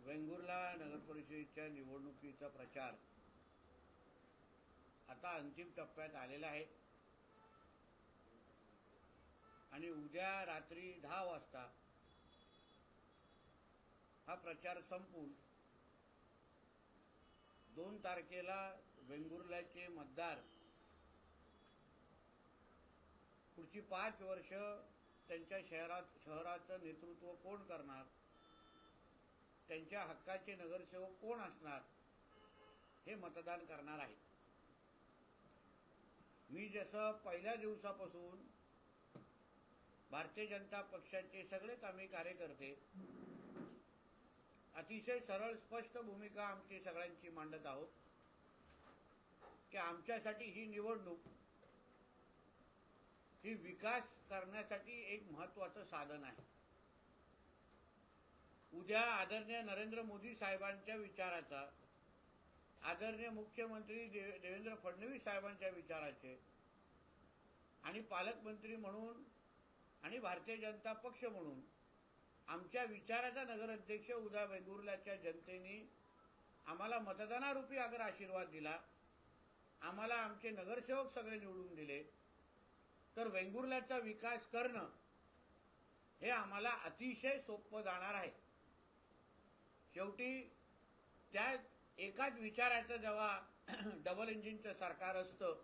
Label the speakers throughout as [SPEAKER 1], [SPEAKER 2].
[SPEAKER 1] वेंगुर्ला नगरपरिषदेच्या निवडणुकीचा प्रचार आता अंतिम टप्प्यात आलेला आहे आणि उद्या रात्री 10 वाजता हा प्रचार संपून 2 तारखेला वेंगुर्ल्याचे मतदार पुढची 5 वर्ष त्यांच्या शहराचं नेतृत्व कोण करणार, त्यांच्या हक्काचे नगरसेवक कोण असणार हे मतदान करणार आहे। मी जसं पहिल्या दिवसापासून भारतीय जनता पक्षाचे सगळेच आम्ही कार्यकर्ते अतिशय सरळ स्पष्ट भूमिका आमची सगळ्यांची मांडत आहोत की आमच्यासाठी ही निवडणूक ही विकास करण्यासाठी एक महत्त्वाचं साधन आहे। उद्या आदरणीय नरेंद्र मोदी साहेबांच्या विचाराचा, आदरणीय मुख्यमंत्री देवेंद्र फडणवीस साहेबांच्या विचाराचे आणि पालकमंत्री म्हणून आणि भारतीय जनता पक्ष म्हणून आमच्या विचाराचा नगराध्यक्ष उद्या वेंगुर्ल्याच्या जनतेने आम्हाला मतदानारूपी अगर आशीर्वाद दिला, आम्हाला आमचे नगरसेवक सगळे निवडून दिले, तर वेंगुर्ल्याचा विकास करणं हे आम्हाला अतिशय सोपं जाणार आहे। शेवटी त्या एकाच विचाराचं जेव्हा डबल इंजिनचं सरकार असतं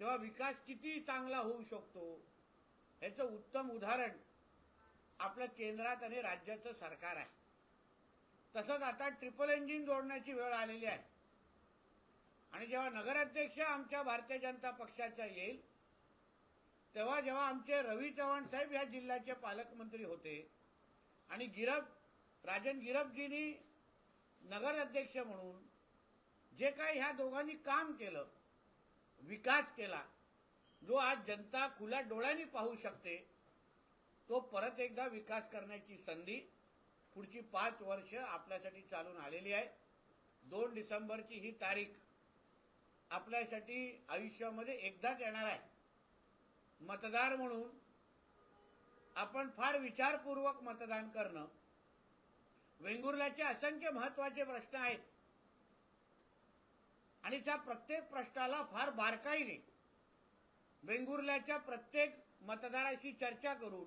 [SPEAKER 1] तेव्हा विकास किती चांगला होऊ शकतो याचं उत्तम उदाहरण आपलं केंद्रात आणि राज्याचं सरकार आहे। तसंच आता ट्रिपल इंजिन जोडण्याची वेळ आलेली आहे आणि जेव्हा नगराध्यक्ष आमच्या भारतीय जनता पक्षाचा येईल तेव्हा जेव्हा आमचे रवी चव्हाण साहेब या जिल्ह्याचे पालकमंत्री होते आणि राजन गिरपजींनी नगराध्यक्ष म्हणून जे काही ह्या दोघांनी काम केलं, विकास केला, जो आज जनता खुल्या डोळ्यांनी पाहू शकते, तो परत एकदा विकास करण्याची संधी पुढची 5 वर्ष आपल्यासाठी चालून आलेली आहे। 2 डिसेंबरची ही तारीख आपल्यासाठी आयुष्यामध्ये एकदाच येणार आहे। मतदार म्हणून आपण फार विचारपूर्वक मतदान करणं, वेंगुर्ल्याचे असंख्य महत्त्वाचे प्रश्न आहेत आणि त्या प्रत्येक प्रश्नाला फार बारकाईने वेंगुर्ल्याच्या प्रत्येक मतदाराशी चर्चा करून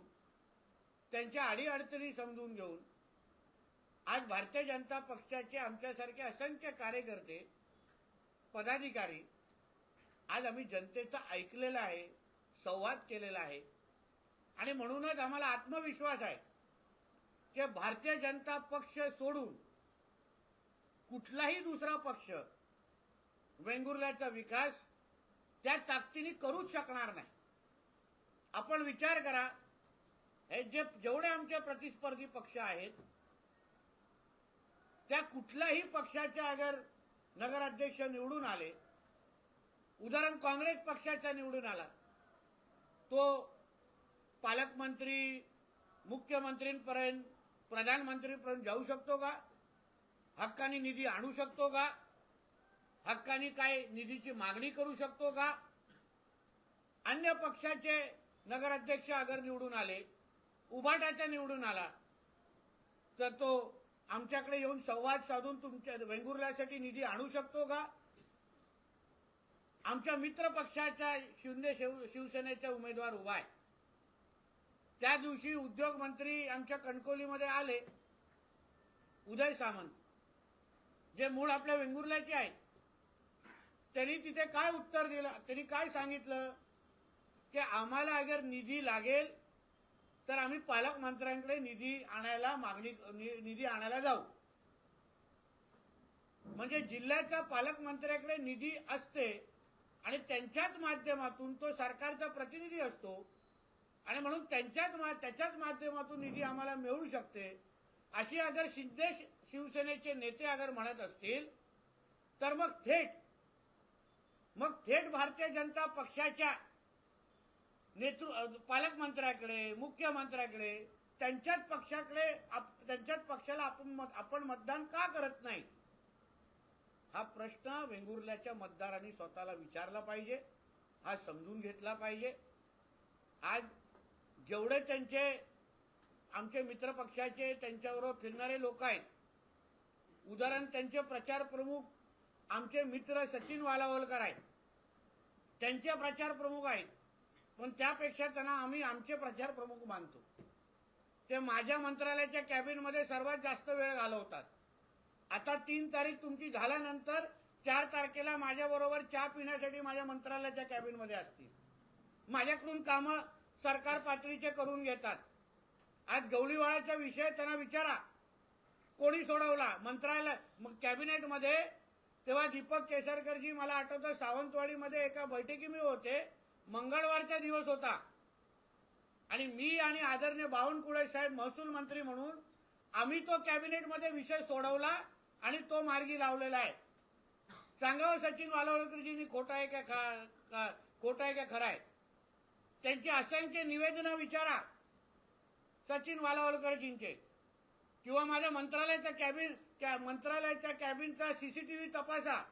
[SPEAKER 1] त्यांच्या अडीअडचणी समजून घेऊन आज भारतीय जनता पक्षाचे आमच्यासारखे असंख्य कार्यकर्ते, पदाधिकारी आज आम्ही जनतेचं ऐकलेलं आहे, संवाद केलेला आहे आणि म्हणूनच आम्हाला आत्मविश्वास आहे की भारतीय जनता पक्ष सोडून कुठलाही दुसरा पक्ष वेंगुर्ल्याचा विकास त्या ताकदीने करूच शकणार नाही। आपण विचार करा, हे जेवढे आमचे प्रतिस्पर्धी पक्ष आहेत त्या कुठल्याही पक्षाच्या अगर नगराध्यक्ष निवडून आले, उदाहरण काँग्रेस पक्षाचा निवडून आला, तो पालकमंत्री मुख्यमंत्रींपर्यंत प्रधानमंत्रीपर्यंत जाऊ शकतो का? हक्कानी निधी आणू शकतो का? हक्कानी काय निधीची मागणी करू शकतो का? अन्य पक्षाचे नगराध्यक्ष अगर निवडून आले, उभाटाचा निवडून आला, तर तो आमच्याकडे येऊन संवाद साधून तुमच्या वेंगुर्ल्यासाठी निधी आणू शकतो का? आमच्या मित्र पक्षाचा शिवसेनेचा उमेदवार उभा आहे, त्या दिवशी उद्योग मंत्री आमच्या कणकवलीमध्ये आले, उदय सामंत, जे मूळ आपल्या वेंगुर्ल्याचे आहेत, त्यांनी तिथे काय उत्तर दिलं, त्यांनी काय सांगितलं की आम्हाला अगर निधी लागेल तर आम्ही पालकमंत्र्यांकडे निधी आणायला जाऊ। म्हणजे जिल्ह्याच्या पालकमंत्र्याकडे निधी असते आणि त्यांच्याच माध्यमातून तो सरकारचा प्रतिनिधी असतो आणि म्हणून त्याच्याच माध्यमातून निधी आम्हाला मिळू शकते, अशी अगर शिंदे शिवसेनेचे नेते अगर म्हणत असतील तर मग थेट भारतीय जनता पक्षाच्या पालकमंत्र्याकडे, मुख्यमंत्र्याकडे, त्यांच्याच पक्षाला आपण मतदान का करत नाही, हा प्रश्न वेंगुर्ल्याच्या मतदारांनी स्वतःला विचारला पाहिजे, हा समजून घेतला पाहिजे। आज जेवढे त्यांचे आमचे मित्र पक्षाचे त्यांच्याबरोबर फिरणारे लोक आहेत. उदाहरण त्यांचे प्रचार प्रमुख आमचे मित्र सचिन वालावलकर आहेत, त्यांचे प्रचार प्रमुख आहेत. पण त्यापेक्षा त्यांना आम्ही आमचे प्रचार प्रमुख मानतो. ते माझ्या मंत्रालयाच्या कॅबिनमध्ये सर्वात जास्त वेळ घालवतात. आता 3 तारीख तुमची झाल्यानंतर 4 तारखेला माझ्याबरोबर चहा पिण्यासाठी माझ्या मंत्रालयाच्या कॅबिनमध्ये असतील. माझ्याकडून कामं सरकार पातळीचे करून घेतात. आज गवळीवाळाचा विषय त्यांना विचारा, कोणी सोडवला मंत्रालय कॅबिनेटमध्ये. तेव्हा दीपक केसरकरजी, मला आठवतं सावंतवाडीमध्ये एका बैठकीमध्ये होते, मंगळवारचा दिवस होता आणि मी आणि आदरणीय बावनकुळे साहेब महसूल मंत्री म्हणून आम्ही तो कॅबिनेटमध्ये विषय सोडवला आणि तो मार्गी लावलेला आहे. सांगावं सचिन वालावलकरजींनी खोटा आहे का खरा आहे. त्यांची असंख्य निवेदनं विचारा सचिन वालावलकरजींचे, किंवा माझ्या मंत्रालयाच्या कॅबिनचा सीसीटीव्ही तपासा.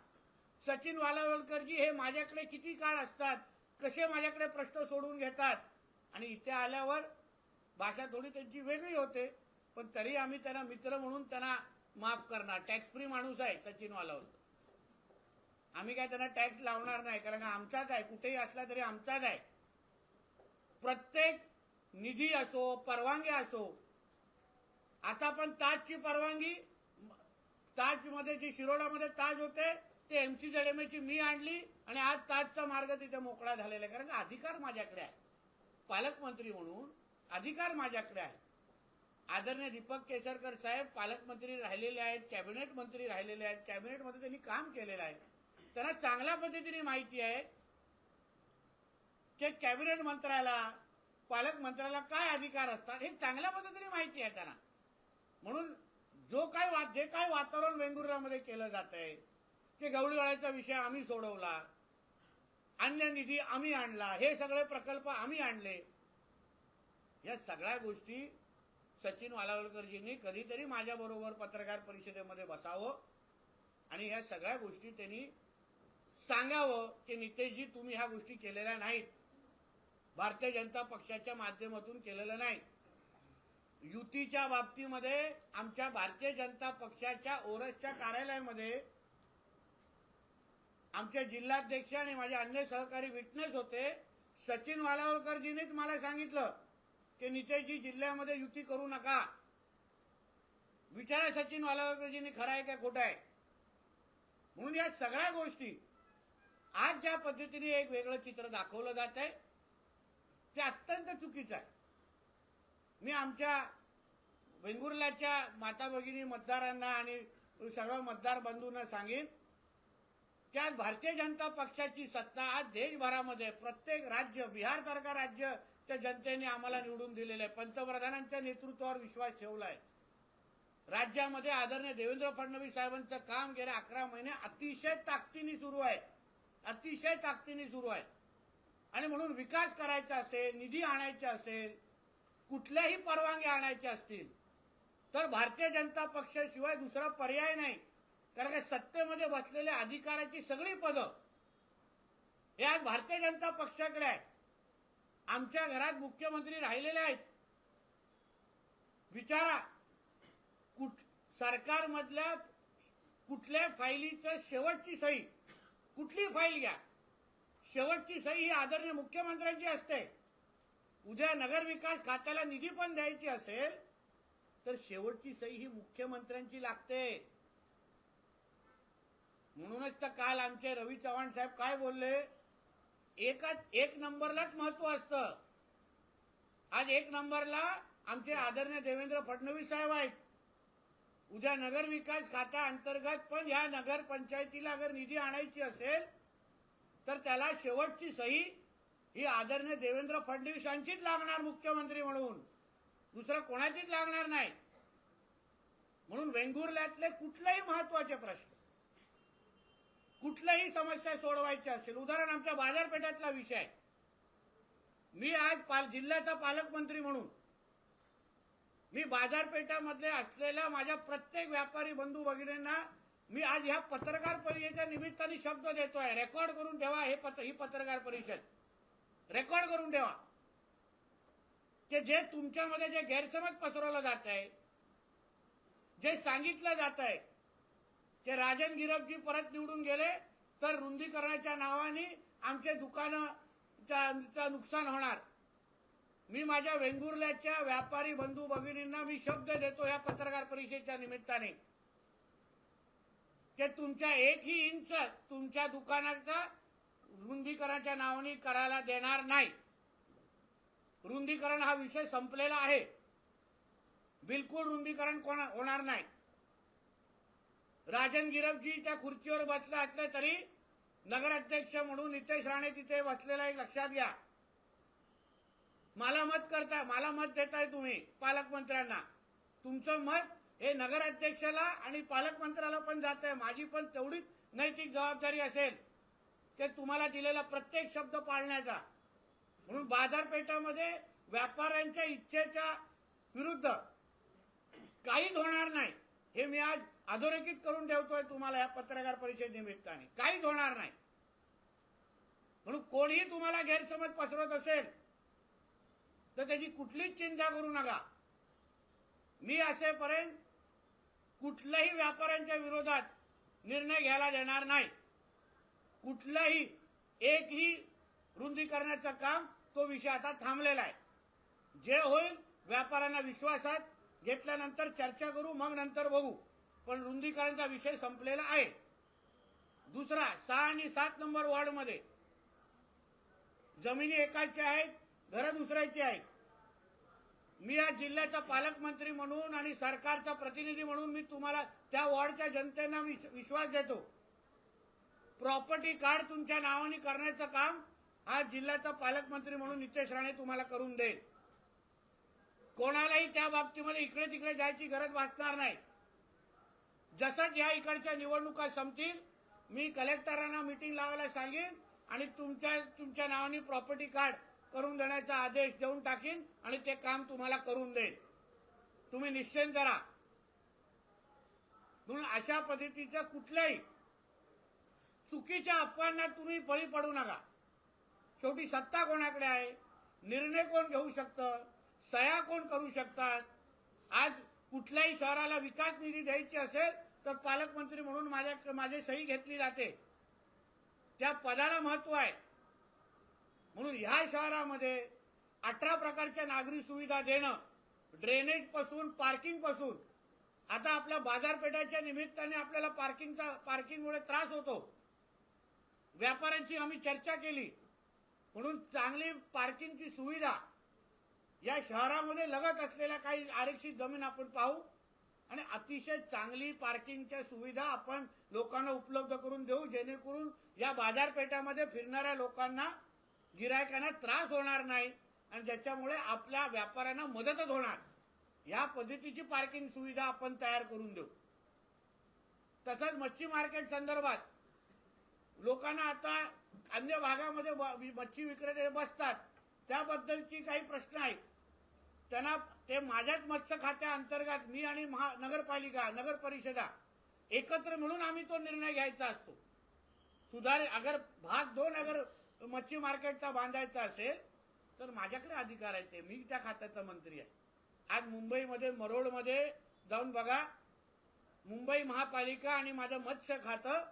[SPEAKER 1] सचिन वालावलकरजी हे माझ्याकडे किती काळ असतात, कसे माझ्याकडे प्रश्न सोडून घेतात. आणि इथे आल्यावर भाषा थोडी त्यांची वेगळी होते, पण तरी आम्ही त्यांना मित्र म्हणून त्यांना माफ करणार. टॅक्स फ्री माणूस आहे सचिन वालावलकर. आम्ही काय त्यांना टॅक्स लावणार नाही, कारण का आमचाच आहे, कुठेही असला तरी आमचाच आहे. प्रत्येक निधी असो, परवानगी असो, आता पण ताजची परवानगी, ताजमध्ये जी शिरोडामध्ये ताज होते ते MCZMA मी आणली आणि आज ताजचा मार्ग तिथे मोकळा झालेला आहे. कारण का अधिकार माझ्याकडे आहे, पालकमंत्री म्हणून अधिकार माझ्याकडे आहे. आदरणीय दीपक केसरकर साहेब पालकमंत्री राहिलेले आहेत, कॅबिनेट मंत्री राहिलेले आहेत, कॅबिनेटमध्ये त्यांनी काम केलेलं आहे. त्यांना चांगल्या पद्धतीने माहिती आहे की कॅबिनेट मंत्र्याला, पालकमंत्र्याला काय अधिकार असतात, हे चांगल्या पद्धतीने माहिती आहे त्यांना. म्हणून जे काय वातावरण वेंगुर्ल्यामध्ये केलं जात आहे की गवळीवाळ्याचा विषय आम्ही सोडवला, अन्य निधी आम्ही आणला, हे सगळे प्रकल्प आम्ही आणले, या सगळ्या गोष्टी सचिन वालावलकरजींनी कधीतरी माझ्याबरोबर पत्रकार परिषदेमध्ये बसावं आणि या सगळ्या गोष्टी त्यांनी सांगावं की नितेशजी तुम्ही ह्या गोष्टी केलेल्या नाहीत, भारतीय जनता पक्षाच्या माध्यमातून केलेलं नाही. युतीच्या बाबतीमध्ये आमच्या भारतीय जनता पक्षाच्या ओरसच्या कार्यालयामध्ये आमचे जिल्हाध्यक्ष आणि माझे अन्य सहकारी विटनेस होते. सचिन वालावलकरजींनीच मला सांगितलं की नितेशजी जिल्ह्यामध्ये युती करू नका. विचारा सचिन वालावलकरजींनी खरं आहे का खोटं आहे. म्हणून या सगळ्या गोष्टी आज ज्या पद्धतीने एक वेगळं चित्र दाखवलं जात आहे ते अत्यंत चुकीचं आहे. मी आमच्या वेंगुर्ल्याच्या माता भगिनी मतदारांना आणि सर्व मतदार बंधूंना सांगेन की आज भारतीय जनता पक्षाची सत्ता आज देशभरामध्ये प्रत्येक राज्य, बिहारसारखा राज्याच्या जनतेने आम्हाला निवडून दिलेलं आहे, पंतप्रधानांच्या नेतृत्वावर विश्वास ठेवला आहे. राज्यामध्ये आदरणीय देवेंद्र फडणवीस साहेबांचं काम गेल्या 11 महिने अतिशय ताकदीने सुरू आहे, अतिशय ताकदीने सुरू आहे. आणि म्हणून विकास करायचा असेल, निधी आणायचा असेल, कुठल्याही परवानगी आणायच्या असतील तर भारतीय जनता पक्षाशिवाय दुसरा पर्याय नाही. कारण का सत्तेमध्ये बसलेल्या अधिकाराची सगळी पदं हे आज भारतीय जनता पक्षाकडे आहे. आमच्या घरात मुख्यमंत्री राहिलेले आहेत. विचारा सरकारमधल्या कुठल्या फाईलीचं शेवटची सही, कुठली फाईल घ्या, शेवटची सही ही आदरणीय मुख्यमंत्र्यांची असते. उद्या नगरविकास खात्याला निधी पण द्यायची असेल तर शेवटची सही ही मुख्यमंत्र्यांची लागते. म्हणूनच तर काल आमचे रवी चव्हाण साहेब काय बोलले, एक नंबरलाच महत्व असतं. आज 1 नंबरला आमचे आदरणीय देवेंद्र फडणवीस साहेब आहेत. उद्या नगरविकास खात्या अंतर्गत पण ह्या नगर पंचायतीला अगर निधी आणायची असेल तर त्याला शेवटची सही ही आदरणीय देवेंद्र फडणवीसांचीच लागणार मुख्यमंत्री म्हणून, दुसरा कोणाचीच लागणार नाही. म्हणून वेंगुर्ल्यातले कुठलेही महत्वाचे प्रश्न, कुठल्याही समस्या सोडवायची असेल, उदाहरण आमच्या बाजारपेठातला विषय, मी आज जिल्ह्याचा पालकमंत्री म्हणून मी बाजारपेठामध्ये असलेल्या माझ्या प्रत्येक व्यापारी बंधू भगिनींना मी आज ह्या पत्रकार परिषदेच्या निमित्ताने शब्द देतोय, रेकॉर्ड करून ठेवा. ही पत्रकार परिषद रेकॉर्ड करून ठेवा. की जे तुमच्यामध्ये जे गैरसमज पसरवलं जात आहे, जे सांगितलं जात आहे की राजन गिरफजी परत निवडून गेले तर रुंदीकरणाच्या नावाने आमचे दुकानं नुकसान होणार. मी माझ्या वेंगुर्ल्याच्या व्यापारी बंधू भगिनींना मी शब्द देतो या पत्रकार परिषदेच्या निमित्ताने की तुमच्या एकही इंच तुमच्या दुकानाचा रुंदीकरणाच्या नावाने करायला देणार नाही. रुंदीकरण हा विषय संपलेला आहे. बिलकुल रुंदीकरण होणार नाही. राजन गिरफजी त्या खुर्चीवर बसले असले तरी नगराध्यक्ष म्हणून नितेश राणे तिथे बसलेला एक लक्षात घ्या. मला मत देताय तुम्ही पालकमंत्र्यांना. तुमचं मत हे नगराध्यक्षाला आणि पालकमंत्र्याला पण जात आहे. माझी पण तेवढीच नैतिक जबाबदारी असेल की तुम्हाला दिलेला प्रत्येक शब्द पाळण्याचा. म्हणून बाजारपेठामध्ये व्यापाऱ्यांच्या इच्छेच्या विरुद्ध काहीच होणार नाही हे मी आज अधोरेखित करून ठेवतोय तुम्हाला या पत्रकार परिषद निमित्ताने. काहीच होणार नाही. म्हणून कोणीही तुम्हाला गैरसमज पसरवत असेल तर त्याची कुठलीच चिंता करू नका. मी असेपर्यंत कुठल्याही व्यापाऱ्यांच्या विरोधात निर्णय घ्यायला देणार नाही. कुठलाही एकही रुंदीकरणाचं काम तो विषय आता थांबलेला आहे. जे होईल व्यापाऱ्यांना विश्वासात घेतल्यानंतर चर्चा करू, मग नंतर बघू. पण रुंदीकरणाचा विषय संपलेला आहे. दुसरा 6 आणि 7 नंबर वॉर्डमध्ये जमिनी एकाच्या आहेत, घरं दुसऱ्याची आहेत. मी आज जिल्ह्याचा पालकमंत्री म्हणून आणि सरकारचा प्रतिनिधी म्हणून मी तुम्हाला त्या वॉर्डच्या जनतेला विश्वास देतो. प्रॉपर्टी कार्ड तुमच्या नावाने करण्याचं काम आज जिल्ह्याचा पालकमंत्री म्हणून नितेश राणे तुम्हाला करून देईल. कोणालाही त्या बाबतीमध्ये इकडे तिकडे जायची गरज भासणार नाही. जसंच या इकडच्या निवडणुका संपतील मी कलेक्टरांना मीटिंग लावायला सांगेन आणि तुमच्या नावाने प्रॉपर्टी कार्ड करून देण्याचा आदेश देऊन टाकीन आणि ते काम तुम्हाला करून देईन. तुम्ही निश्चिंत राहा. म्हणून अशा पद्धतीच्या कुठल्याही चुकीच्या अफवांना तुम्ही बळी पडू नका. शेवटी सत्ता कोणाकडे आहे, निर्णय कोण घेऊ शकतं, सह्या कोण करू शकतात. आज कुठल्याही शहराला विकास निधी द्यायची असेल तर पालकमंत्री म्हणून माझी सही घेतली जाते. त्या पदाला महत्व आहे. म्हणून ह्या शहरामध्ये 18 प्रकारच्या नागरी सुविधा देणं, ड्रेनेज पासून पार्किंग पासून, आता आपल्या बाजारपेठाच्या निमित्ताने आपल्याला पार्किंगमुळे त्रास होतो. व्यापाऱ्यांची आम्ही चर्चा केली. म्हणून चांगली पार्किंगची सुविधा या शहरामध्ये लगत असलेल्या काही आरक्षित जमीन आपण पाहू आणि अतिशय चांगली पार्किंगच्या सुविधा आपण लोकांना उपलब्ध करून देऊ, जेणेकरून या बाजारपेठामध्ये फिरणाऱ्या लोकांना, गिरायकांना त्रास होणार नाही आणि ज्याच्यामुळे आपल्या व्यापाऱ्यांना मदतच होणार. या पद्धतीची पार्किंग सुविधा आपण तयार करून देऊ. तसंच मच्छी मार्केट संदर्भात लोकांना आता अन्य भागामध्ये मच्छी विक्रेते बसतात त्याबद्दलची काही प्रश्न आहेत. त्यांना ते माझ्याच मत्स्य खात्या अंतर्गत मी आणि नगरपालिका, नगर परिषदा एकत्र मिळून आम्ही तो निर्णय घ्यायचा असतो. अगर भाग 2 अगर मच्छी मार्केटचा बांधायचा असेल तर माझ्याकडे अधिकार आहे. ते मी त्या खात्याचा मंत्री आहे. आज मुंबईमध्ये मरोडमध्ये जाऊन बघा. मुंबई महापालिका आणि माझं मत्स्य खातं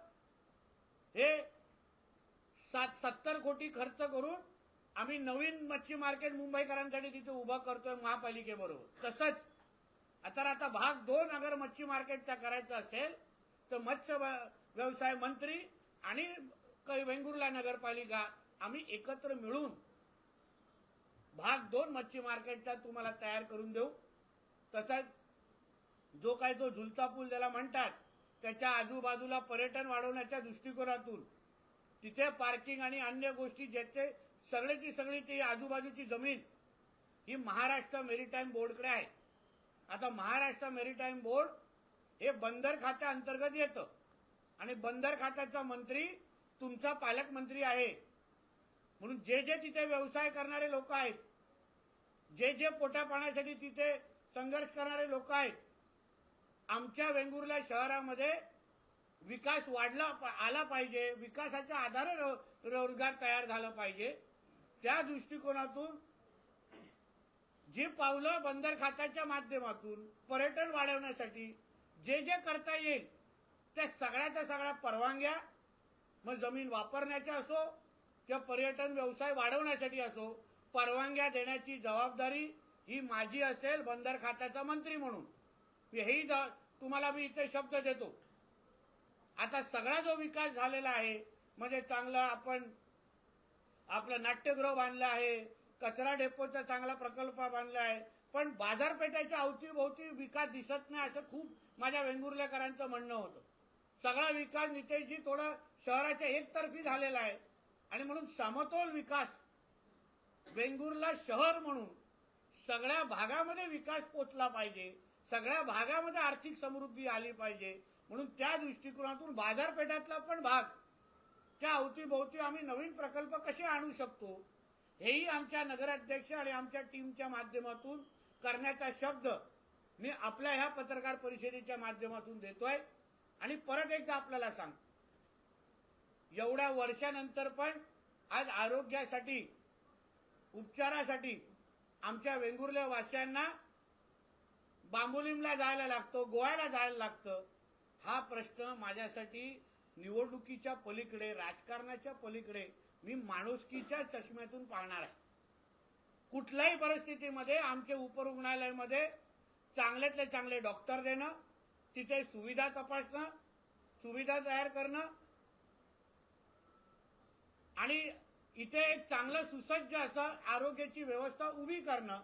[SPEAKER 1] हे 70 कोटी खर्च करून आम्ही नवीन मच्छी मार्केट मुंबईकरांसाठी तिथे उभं करतोय महापालिकेबरोबर. तसंच आता भाग 2 अगर मच्छी मार्केटचा करायचा असेल तर मत्स्य व्यवसाय मंत्री आणि वेंगुर्ला नगरपालिका आम्ही एकत्र मिळून भाग 2 मच्छी मार्केटचा तुम्हाला तयार करून देऊ. तसंच जो काही तो झुलता पूल ज्याला म्हणतात त्याच्या आजूबाजूला पर्यटन वाढवण्याच्या दृष्टिकोनातून तिथे पार्किंग आणि अन्य गोष्टी ज्याचे सगळी ती आजूबाजूची जमीन ही महाराष्ट्र मेरीटाईम बोर्डकडे आहे. आता महाराष्ट्र मेरीटाईम बोर्ड हे बंदर खात्या अंतर्गत येतं आणि बंदर खात्याचा मंत्री तुमचा पालकमंत्री आहे. म्हणून जे तिथे व्यवसाय करणारे लोक आहेत, जे पोटापाण्यासाठी तिथे संघर्ष करणारे लोक आहेत, आमच्या वेंगुर्ला शहरामध्ये विकास आला पाहिजे, विकासाच्या आधारे रोजगार तयार झाला पाहिजे. त्या दृष्टिकोनातून जी पावलं बंदर खात्याच्या माध्यमातून पर्यटन वाढवण्यासाठी जे जे करता येईल त्या सगळ्याच्या सगळ्या परवानग्या, मग जमीन वापरण्याच्या असो किंवा पर्यटन व्यवसाय वाढवण्यासाठी असो, परवानग्या देण्याची जबाबदारी ही माझी असेल बंदर खात्याचा मंत्री म्हणून. हेही तुम्हाला मी इथे शब्द देतो. आता सगळा जो विकास झालेला आहे म्हणजे चांगला आपण आपलं नाट्यगृह बांधलं आहे, कचरा डेपोचा चांगला प्रकल्प बांधला आहे, पण बाजारपेठेच्या अवतीभोवती विकास दिसत नाही असं खूप माझ्या वेंगुर्लेकरांचं म्हणणं होतं. सगळा विकास नितेशजी थोडा शहराच्या एकतर्फी झालेला आहे आणि म्हणून समतोल विकास वेंगुर्ला शहर म्हणून सगळ्या भागामध्ये विकास पोचला पाहिजे, सगळ्या भागामध्ये आर्थिक समृद्धी आली पाहिजे. म्हणून त्या दृष्टिकोनातून बाजारपेठातला पण भाग त्या अवतीभोवती आम्ही नवीन प्रकल्प कसे आणू शकतो हेही आमच्या नगराध्यक्ष आणि आमच्या टीमच्या माध्यमातून करण्याचा शब्द मी आपल्या ह्या पत्रकार परिषदेच्या माध्यमातून देतोय. आणि परत एकदा आपल्याला सांग, एवढ्या वर्षानंतर पण आज आरोग्यासाठी उपचारासाठी आमच्या वेंगुर्ले वासियांना बांबोलीमला जायला लागतो, गोव्याला जायला लागतं. हा प्रश्न माझ्यासाठी निवडणुकीच्या पलीकडे, राजकारणाच्या पलीकडे मी माणुसकीच्या चष्म्यातून पाहणार आहे. कुठल्याही परिस्थितीमध्ये आमच्या उपरुग्णालयामध्ये चांगल्यातले चांगले डॉक्टर देणं, तिथे सुविधा तपासणं, सुविधा तयार करणं आणि इथे एक चांगलं सुसज्ज असं आरोग्याची व्यवस्था उभी करणं,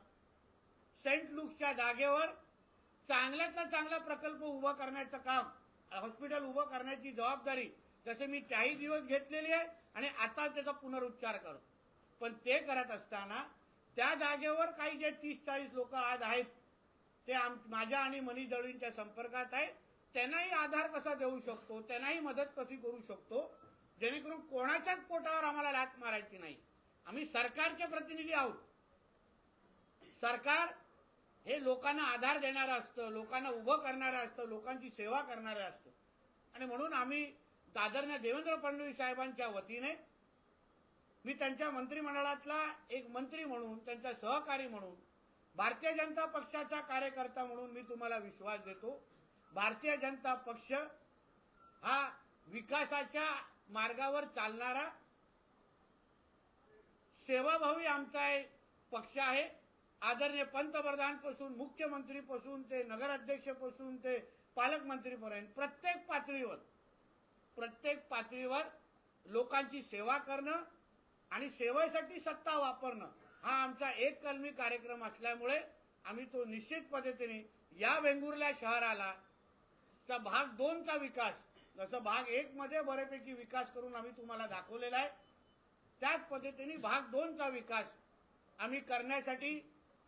[SPEAKER 1] सेंट लुकच्या जागेवर चांगल्यातला चांगला प्रकल्प उभा करण्याचं काम, हॉस्पिटल उभं करण्याची जबाबदारी जसे मी त्याही दिवस घेतलेली आहे आणि आता त्याचा पुनरुच्चार करतो. पण ते करत असताना त्या जागेवर काही जे 30-40 लोक आज आहेत ते माझ्या आणि मनीष दळवींच्या संपर्कात आहे. त्यांनाही आधार कसा देऊ शकतो, त्यांनाही मदत कशी करू शकतो जेणेकरून कोणाच्याच पोटावर आम्हाला लाथ मारायची नाही. आम्ही सरकारचे प्रतिनिधी आहोत. सरकार हे लोकांना आधार देणारं असतं, लोकांना उभं करणारं असतं, लोकांची सेवा करणारं असतं. आणि म्हणून आम्ही आदरणीय देवेंद्र फडणवीस साहेबांच्या वतीने मी त्यांच्या मंत्रिमंडळातला एक मंत्री म्हणून, त्यांचा सहकारी म्हणून, भारतीय जनता पक्षाचा कार्यकर्ता म्हणून मी तुम्हाला विश्वास देतो. भारतीय जनता पक्ष हा विकासाच्या मार्गावर चालणारा सेवाभावी आमचा पक्ष आहे. आदरणीय पंतप्रधानपासून, मुख्यमंत्रीपासून ते नगराध्यक्षपासून ते पालकमंत्रीपर्यंत प्रत्येक पातळीवर लोकांची सेवा करणं आणि सेवेसाठी सत्ता वापरणं हा आमचा एक कलमी कार्यक्रम असल्यामुळे आम्ही तो निश्चित पद्धतीने या वेंगुर्ला शहराला चा भाग 2 चा विकास, जसं भाग 1 मध्ये बऱ्यापैकी विकास करून आम्ही तुम्हाला दाखवलेला आहे, त्याच पद्धतीने भाग 2 चा विकास आम्ही करण्यासाठी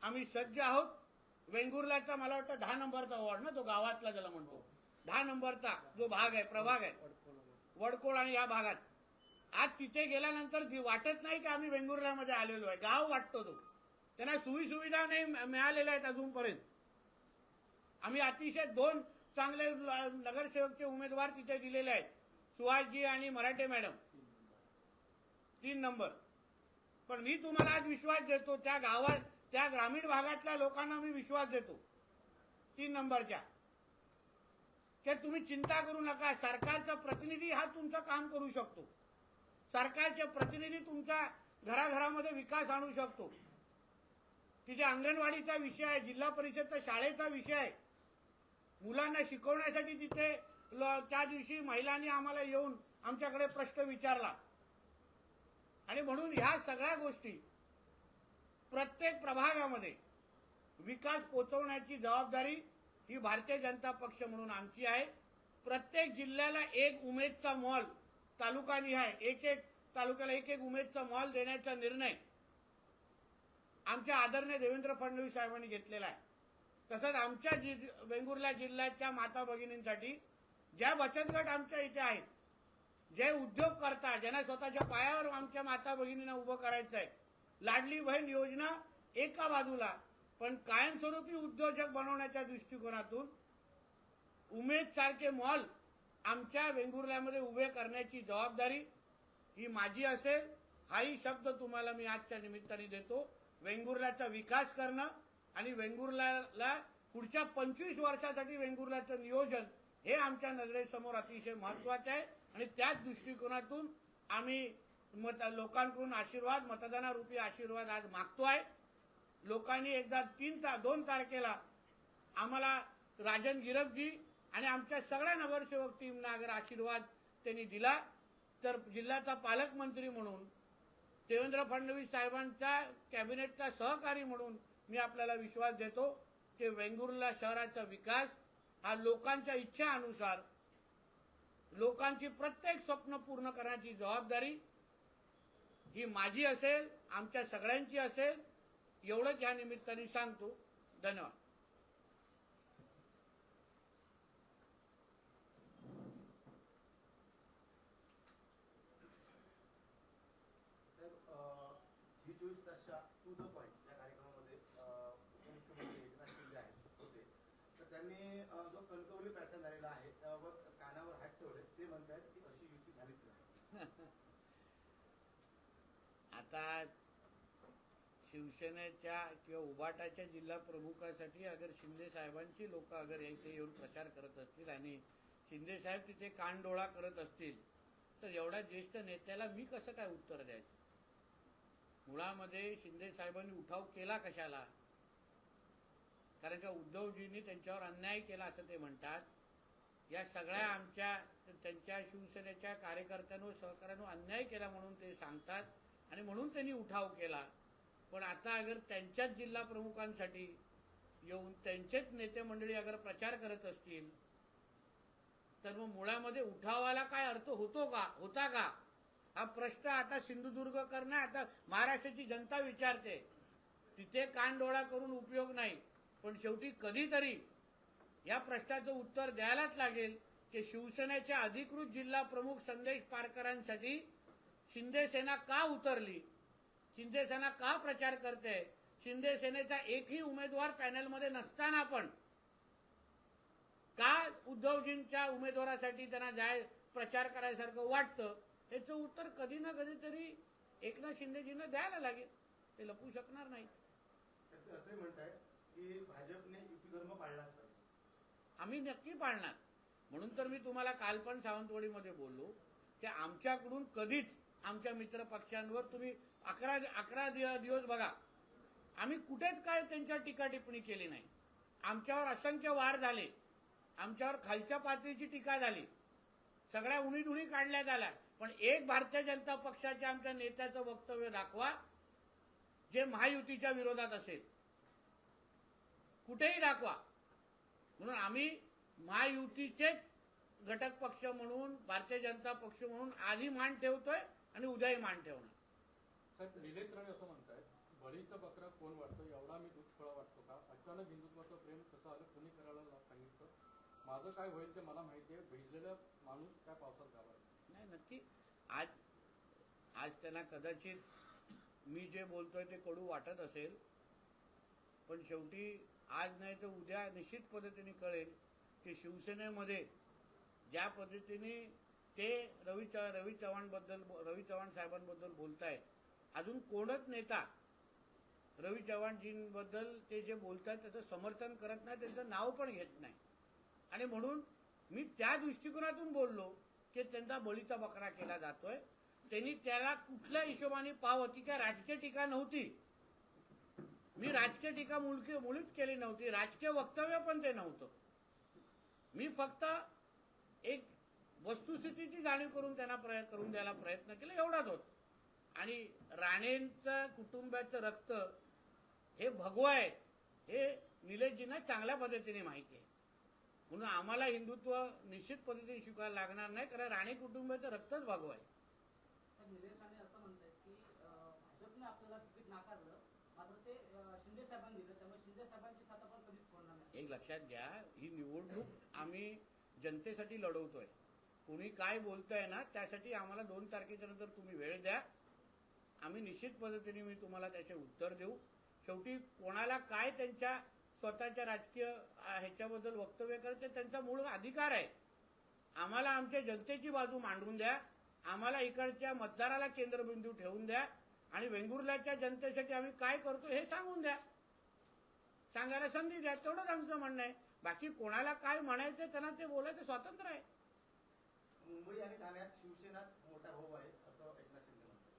[SPEAKER 1] आम्ही सज्ज आहोत. वेंगुर्ल्याचा मला वाटतं 10 नंबरचा वॉर्ड ना, तो गावातला ज्याला म्हणतो 10 नंबरचा जो भाग आहे, प्रभाग आहे वडकोळ आणि या भागात, आज तिथे गेल्यानंतर वाटत नाही की आम्ही वेंगुर्ल्यामध्ये आलेलो आहे. गाव वाटतो तो. त्यांना सुविधा नाही मिळालेल्या आहेत अजूनपर्यंत. आम्ही अतिशय 2 चांगले नगरसेवकचे उमेदवार तिथे दिलेले आहेत, सुहासजी आणि मराठे मॅडम 3 नंबर. पण मी तुम्हाला आज विश्वास देतो, त्या गावात, त्या ग्रामीण भागातल्या लोकांना मी विश्वास देतो 3 नंबरच्या, की तुम्ही चिंता करू नका. सरकारचा प्रतिनिधी हा तुमचं काम करू शकतो. सरकारचे प्रतिनिधी तुमच्या घराघरामध्ये विकास आणू शकतो. तिथे अंगणवाडीचा विषय आहे, जिल्हा परिषदच्या शाळेचा विषय आहे, मुलांना शिकवण्यासाठी तिथे त्या दिवशी महिलांनी आम्हाला येऊन आमच्याकडे प्रश्न विचारला. आणि म्हणून ह्या सगळ्या गोष्टी प्रत्येक प्रभागामध्ये विकास पोहोचवण्याची जबाबदारी ही भारतीय जनता पक्ष म्हणून आमची आहे. प्रत्येक जिल्ह्याला एक उमेदचा मॉल, तालुकानिहाय एक तालुक्याला एक उमेदचा मॉल देण्याचा निर्णय आमच्या आदरणीय देवेंद्र फडणवीस साहेबांनी घेतलेला आहे. तसंच आमच्या वेंगुर्ला जिल्ह्याच्या माता भगिनींसाठी ज्या बचत गट आमच्या इथे आहेत, जे उद्योग करतात, ज्यांना स्वतःच्या पायावर आमच्या माता भगिनींना उभं करायचं आहे, लाडली बहीण योजना एका बाजूला, पण कायमस्वरूपी उद्योजक बनवण्याच्या दृष्टिकोनातून उमेद सारखे मॉल आमच्या वेंगुर्ल्यामध्ये उभे करण्याची जबाबदारी ही माझी असेल. हाही शब्द तुम्हाला मी आजच्या निमित्ताने देतो. वेंगुर्ल्याचा विकास करणं, आणि वेंगुर्ल्याला पुढच्या 25 वर्षासाठी वेंगुर्ल्याचं नियोजन हे आमच्या नजरेसमोर अतिशय महत्वाचे आहे आणि त्याच दृष्टिकोनातून आम्ही लोकांकडून आशीर्वाद, मतदानारूपी आशीर्वाद आज मागतोय. लोकांनी एकदा 2 तारखेला आम्हाला राजन गिरपजी आणि आमच्या सगळ्या नगरसेवक टीमना अगर आशीर्वाद त्यांनी दिला तर जिल्ह्याचा पालकमंत्री म्हणून, देवेंद्र फडणवीस साहेबांचा कॅबिनेटचा सहकारी म्हणून मी आपल्याला विश्वास देतो की वेंगुर्ला शहराचा विकास हा लोकांच्या इच्छेनुसार, लोकांची प्रत्येक स्वप्न पूर्ण करण्याची जबाबदारी ही माझी असेल, आमच्या सगळ्यांची असेल. एवढंच या निमित्ताने सांगतो. धन्यवाद.
[SPEAKER 2] G24 तासच्या टू द पॉइंट या कार्यक्रमामध्ये उपमुख्यमंत्री एकनाथ शिंदे होते, तर त्यांनी जो कणकवली पॅटर्न झालेला आहे त्यावर कानावर हात ठेवले. ते म्हणतात की अशी युती झालीच नाही.
[SPEAKER 1] आता शिवसेनेच्या किंवा उबाटाच्या जिल्हा प्रमुखासाठी अगर शिंदे साहेबांची लोक अगर इथे येऊन प्रचार करत असतील आणि शिंदे साहेब तिथे कानडोळा करत असतील तर एवढ्या ज्येष्ठ नेत्याला मी कसं काय उत्तर द्यायचं? मुळामध्ये शिंदे साहेबांनी उठाव केला कशाला? कारण का उद्धवजींनी त्यांच्यावर अन्याय केला असं ते म्हणतात. या सगळ्या आमच्या त्यांच्या शिवसेनेच्या कार्यकर्त्यांवर, सहकार्यांवर अन्याय केला म्हणून ते सांगतात आणि म्हणून त्यांनी उठाव केला. पण आता अगर त्यांच्याच जिल्हा प्रमुखांसाठी येऊन त्यांचेच नेते मंडळी अगर प्रचार करत असतील तर मग मुळामध्ये उठावाला काय अर्थ होता का? हा प्रश्न आता सिंधुदुर्ग करणं, आता महाराष्ट्राची जनता विचारते. तिथे कानडोळा करून उपयोग नाही. पण शेवटी कधीतरी या प्रश्नाचं उत्तर द्यायलाच लागेल की शिवसेनेच्या अधिकृत जिल्हा प्रमुख संदेश पारकरांसाठी शिंदे सेना का उतरली, शिंदे सेना का प्रचार करते, शिंदे सेनेचा एकही उमेदवार पॅनलमध्ये नसताना पण का उद्धवजींच्या उमेदवारासाठी त्यांना प्रचार करायसारखं वाटतं, याचं उत्तर कधी ना कधीतरी एकनाथ शिंदेजींना द्यायला लागेल. ते लपू शकणार नाही.
[SPEAKER 2] असे म्हणतायत की भाजपने युती धर्म पाळलाच पाहिजे.
[SPEAKER 1] आम्ही नक्की पाळणार. म्हणून तर मी तुम्हाला काल पण सावंतवाडीमध्ये बोललो की आमच्याकडून कधीच आमच्या मित्र पक्षांवर तुम्ही 11 दिवस बघा, आम्ही कुठेच काय त्यांच्या टीका टिप्पणी केली नाही. आमच्यावर असंख्य वार झाले, आमच्यावर खालच्या पातळीची टीका झाली, सगळ्या उणीधुणी काढण्यात आल्या. पण एक भारतीय जनता पक्षाच्या आमच्या नेत्याचं वक्तव्य दाखवा जे महायुतीच्या विरोधात असेल, कुठेही दाखवा. म्हणून आम्ही महायुतीचेच घटक पक्ष म्हणून, भारतीय जनता पक्ष म्हणून आधी मान ठेवतोय आणि उद्याही मान ठेवणार.
[SPEAKER 3] साहेब, निलेश राणे असं म्हणतायत, बळीचा बकरा कोण वाटतो एवढा मी दुष्फळा वाटतो का? अचानक हिंदुत्वाचं प्रेम कसं आलं, कुणी करायला सांगितलं? माझं काय होईल ते मला माहिती आहे. भिजलेला माणूस काय पावसात घाबरतो
[SPEAKER 1] नाही. नक्की आज त्यांना कदाचित मी जे बोलतोय ते कडू वाटत असेल, पण शेवटी आज नाही तर उद्या निश्चित पद्धतीने कळेल की शिवसेनेमध्ये ज्या पद्धतीने ते रवी चव्हाण साहेबांबद्दल बोलतायत, अजून कोणच नेता रवी चव्हाणजींबद्दल ते जे बोलतात त्याचं समर्थन करत नाही, त्यांचं नाव पण घेत नाही. आणि म्हणून मी त्या दृष्टिकोनातून बोललो की त्यांचा बळीचा बकरा केला जातोय. त्यांनी त्याला कुठल्या हिशोबाने पाव होती, काय राजकीय टीका नव्हती. मी राजकीय टीका मुळीच केली नव्हती, राजकीय वक्तव्य पण ते नव्हतं. मी फक्त एक वस्तुस्थितीची जाणीव करून त्यांना करून द्यायला प्रयत्न केला, एवढाच होत. आणि राणेंचं कुटुंबाचं रक्त हे भगवं आहे हे निलेशजींना चांगल्या पद्धतीने माहिती आहे. म्हणून आम्हाला हिंदुत्व निश्चित पद्धतीने स्वीकारायला लागणार नाही, कारण राणे कुटुंबाचं रक्तच भगवं आहे.
[SPEAKER 4] निलेश राणे असं म्हणतात की भाजपने आपल्याला तिकीट नाकारलं, मात्र ते शिंदे साहेबांनी दिलं, त्यामुळे शिंदे साहेबांची साथ आपण कधीच सोडणार नाही.
[SPEAKER 1] एक लक्षात घ्या, ही निवडणूक आम्ही जनतेसाठी लढवतोय. कोणी काय बोलतंय ना, त्यासाठी आम्हाला 2 तारखेच्या नंतर तुम्ही वेळ द्या. आम्ही निश्चित पद्धतीने मी तुम्हाला त्याचे उत्तर देऊ. शेवटी कोणाला काय त्यांच्या स्वतःच्या राजकीय ह्याच्याबद्दल वक्तव्य करते त्यांचा मूळ अधिकार आहे. आम्हाला आमच्या जनतेची बाजू मांडून द्या, आम्हाला इकडच्या मतदाराला केंद्रबिंदू ठेवून द्या आणि वेंगुर्ल्याच्या जनतेसाठी आम्ही काय करतो हे सांगून द्या. सांगायला संधी द्या, तेवढंच आमचं म्हणणं आहे. बाकी कोणाला काय म्हणायचं त्यांना ते बोलायचं स्वातंत्र्य आहे.
[SPEAKER 2] मुंबई आणि ठाण्यात शिवसेनाच मोठा भाऊ आहे असं एकनाथ शिंदे म्हणतात.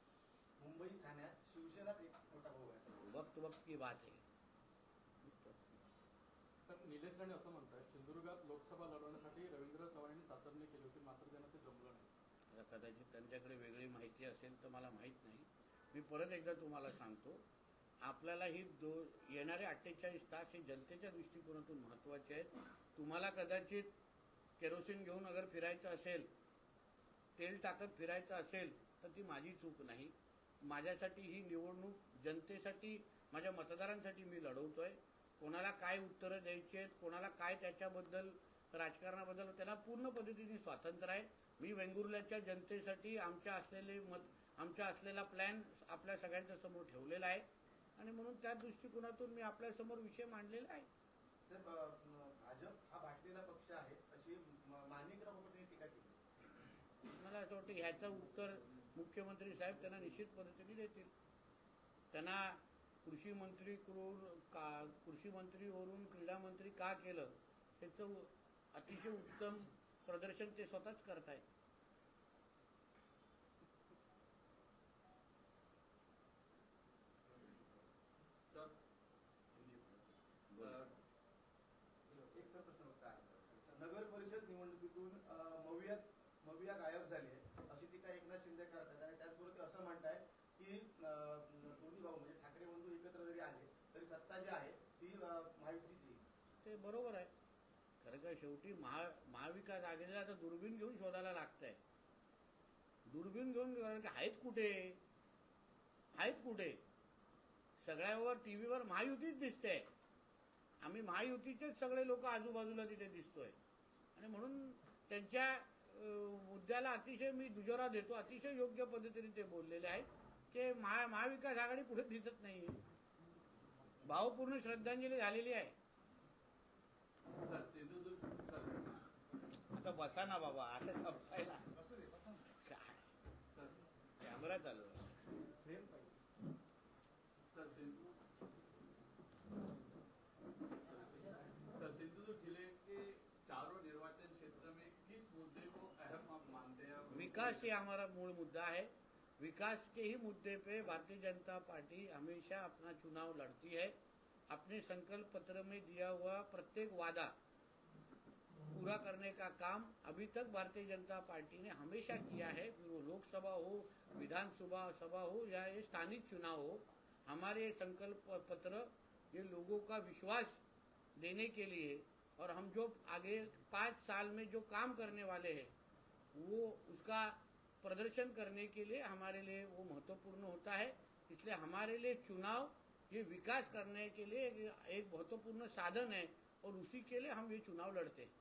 [SPEAKER 2] मुंबई ठाण्यात शिवसेनाच एक मोठा भाऊ आहे असं.
[SPEAKER 1] वक्त की बात आहे.
[SPEAKER 3] तर निलेश राणे असं म्हणतात सिंधुदुर्गात लोकसभा लढवण्यासाठी रवींद्र चव्हाणांनी चाचपणी केली होती, मात्र त्यांना ते जमलं नाही.
[SPEAKER 1] आता कदाचित त्यांच्याकडे वेगळी माहिती असेल तर मला माहीत नाही. मी परत एकदा तुम्हाला सांगतो, आपल्याला ही येणारे 48 तास हे जनतेच्या दृष्टिकोनातून महत्त्वाचे आहेत. तुम्हाला कदाचित केरोसिन घेऊन अगर फिरायचं असेल, तेल टाकत फिरायचं असेल तर ती माझी चूक नाही. माझ्यासाठी ही निवडणूक जनतेसाठी, माझ्या मतदारांसाठी मी लढवतोय. कोणाला काय उत्तरं द्यायची आहेत, कोणाला काय त्याच्याबद्दल राजकारणाबद्दल त्याला पूर्ण पद्धतीने स्वातंत्र्य आहे. मी वेंगुर्ल्याच्या जनतेसाठी आमच्या असलेला प्लॅन आपल्या सगळ्यांच्या समोर ठेवलेला आहे आणि म्हणून त्या दृष्टिकोनातून मी आपल्यासमोर विषय मांडलेला आहे.
[SPEAKER 2] सर, भाजप हा बाटलेला पक्ष आहे अशी माणिकराव कोकाटेंनी टीका केली.
[SPEAKER 1] मला असं वाटतं ह्याचं उत्तर मुख्यमंत्री साहेब त्यांना निश्चित पद्धतीने देतील. त्यांना कृषी मंत्रीवरून क्रीडा मंत्री का केलं त्याचं अतिशय उत्तम प्रदर्शन ते स्वतःच करतायत.
[SPEAKER 2] एक सर प्रश्न होता. नगर परिषद निवडणुकीतून मविया गायब झाली आहे अशी टीका एकनाथ शिंदे करतात आणि त्याचबरोबर ते असं म्हणताय की दोन्ही भाऊ म्हणजे ठाकरे बंधू एकत्र जरी आले तरी सत्ता जी आहे ती महायुतीची.
[SPEAKER 1] ते बरोबर आहे. खरं का शेवटी महाविकास आघाडीला आता दुर्बीण घेऊन शोधायला लागतंय. दुर्बीण घेऊन आहेत कुठे सगळ्यावर टीव्हीवर महायुतीच दिसते. आम्ही महायुतीचेच सगळे लोक आजूबाजूला तिथे दिसतोय आणि म्हणून त्यांच्या मुद्द्याला अतिशय मी दुजोरा देतो. अतिशय योग्य पद्धतीने ते बोललेले आहेत की महाविकास आघाडी कुठे दिसत नाही. भावपूर्ण श्रद्धांजली झालेली आहे.
[SPEAKER 5] सर सिंधुदुर्ग सर
[SPEAKER 1] आता बसा ना बाबा, आता संपायला
[SPEAKER 2] असू दे, असं
[SPEAKER 1] काय
[SPEAKER 5] सर
[SPEAKER 1] कॅमेरा चालू आहे.
[SPEAKER 2] फ्रेम पाहिजे.
[SPEAKER 5] सर सिंधुदुर्ग जिले के चारों निर्वाचन क्षेत्र में किस मुद्दे को अहम आप मानते हैं?
[SPEAKER 1] विकास ही हमारा मूल मुद्दा है. विकास के ही मुद्दे पे भारतीय जनता पार्टी हमेशा अपना चुनाव लड़ती है. अपने संकल्प पत्र में दिया हुआ प्रत्येक वादा पूरा करने का काम अभी तक भारतीय जनता पार्टी ने हमेशा किया है. फिर वो लोकसभा हो, विधानसभा हो या ये स्थानिक चुनाव हो, हमारे संकल्प पत्र ये लोगों का विश्वास देने के लिए और हम जो आगे 5 साल में जो काम करने वाले हैं वो उसका प्रदर्शन करने के लिए हमारे लिए वो महत्वपूर्ण होता है. इसलिए हमारे लिए चुनाव ये विकास करने के लिए एक महत्वपूर्ण साधन है और उसी के लिए हम ये चुनाव लड़ते हैं.